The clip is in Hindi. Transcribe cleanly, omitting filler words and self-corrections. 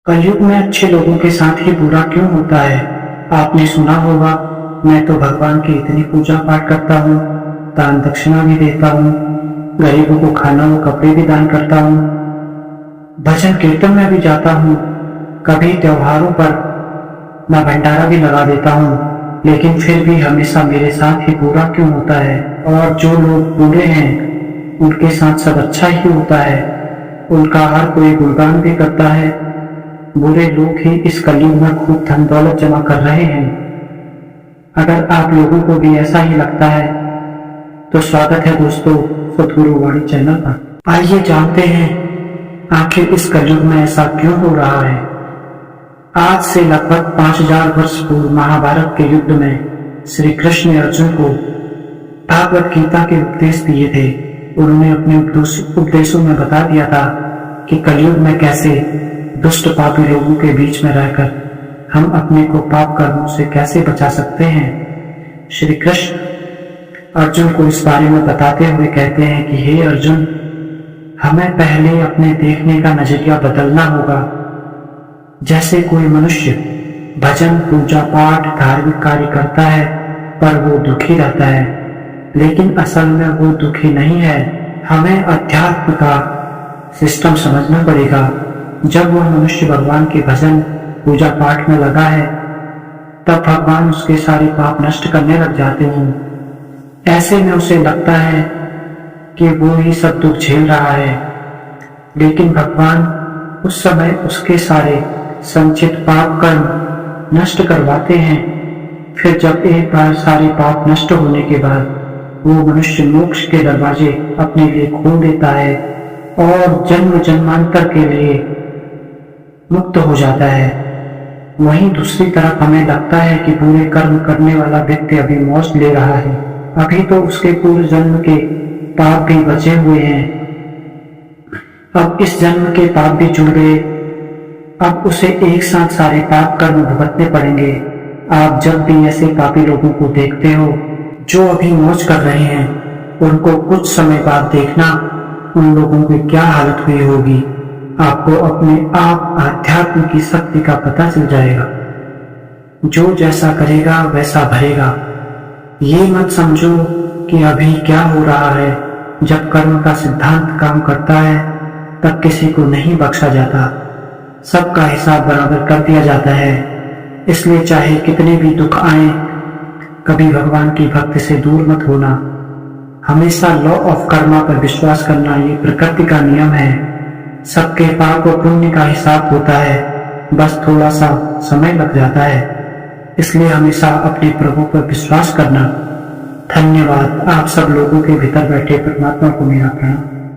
कलयुग में अच्छे लोगों के साथ ही बुरा क्यों होता है? आपने सुना होगा, मैं तो भगवान की इतनी पूजा पाठ करता हूँ, दान दक्षिणा भी देता हूँ, गरीबों को खाना और कपड़े भी दान करता हूँ, भजन कीर्तन में भी जाता हूँ, कभी त्योहारों पर मैं भंडारा भी लगा देता हूँ, लेकिन फिर भी हमेशा मेरे साथ ही बुरा क्यों होता है? और जो लोग बुरे हैं उनके साथ सब अच्छा ही होता है, उनका हर कोई गुणगान भी करता है। बुरे लोग ही इस कलयुग में खूब धन दौलत जमा कर रहे हैं। अगर आप लोगों को भी ऐसा ही लगता है तो स्वागत है दोस्तों सतगुरु वाणी चैनल पर। आइए जानते हैं आखिर इस कलयुग में ऐसा क्यों हो रहा है। आज से लगभग 5000 वर्ष पूर्व महाभारत के युद्ध में श्री कृष्ण ने अर्जुन को भागवत गीता के उपदेश दिए थे। उन्होंने अपने उपदेशों में बता दिया था कि कलयुग में कैसे दुष्ट पापी लोगों के बीच में रहकर हम अपने को पाप कर्मों से कैसे बचा सकते हैं। श्री कृष्ण अर्जुन को इस बारे में बताते हुए कहते हैं कि हे अर्जुन, हमें पहले अपने देखने का नजरिया बदलना होगा। जैसे कोई मनुष्य भजन पूजा पाठ धार्मिक कार्य करता है पर वो दुखी रहता है, लेकिन असल में वो दुखी नहीं है। हमें अध्यात्म का सिस्टम समझना पड़ेगा। जब वह मनुष्य भगवान के भजन पूजा पाठ में लगा है तब भगवान उसके सारे पाप नष्ट करने लग जाते हैं। ऐसे में उसे लगता है कि वो ही सब दुख झेल रहा है, लेकिन भगवान उस समय उसके सारे संचित पाप कर्म नष्ट करवाते हैं। फिर जब एक बार सारे पाप नष्ट होने के बाद वो मनुष्य मोक्ष के दरवाजे अपने लिए खोल देता है और जन्म जन्मांतर के लिए मुक्त हो जाता है। वहीं दूसरी तरफ हमें लगता है कि बुरे कर्म करने वाला व्यक्ति अभी मौज ले रहा है, अभी तो उसके पूर्व जन्म के पाप भी बचे हुए हैं। अब इस जन्म के पाप भी जुड़ गए, अब उसे एक साथ सारे पाप कर्म भुगतने पड़ेंगे। आप जब भी ऐसे पापी लोगों को देखते हो जो अभी मौज कर रहे हैं, उनको कुछ समय बाद देखना उन लोगों की क्या हालत हुई होगी। आपको अपने आप आध्यात्म की शक्ति का पता चल जाएगा। जो जैसा करेगा वैसा भरेगा। ये मत समझो कि अभी क्या हो रहा है। जब कर्म का सिद्धांत काम करता है तब किसी को नहीं बख्शा जाता, सबका हिसाब बराबर कर दिया जाता है। इसलिए चाहे कितने भी दुख आए, कभी भगवान की भक्ति से दूर मत होना। हमेशा लॉ ऑफ कर्मा पर विश्वास करना ये प्रकृति का नियम है। सबके पाप और पुण्य का हिसाब होता है, बस थोड़ा सा समय लग जाता है। इसलिए हमेशा अपने प्रभु पर विश्वास करना। धन्यवाद। आप सब लोगों के भीतर बैठे परमात्मा को मेरा प्रणाम।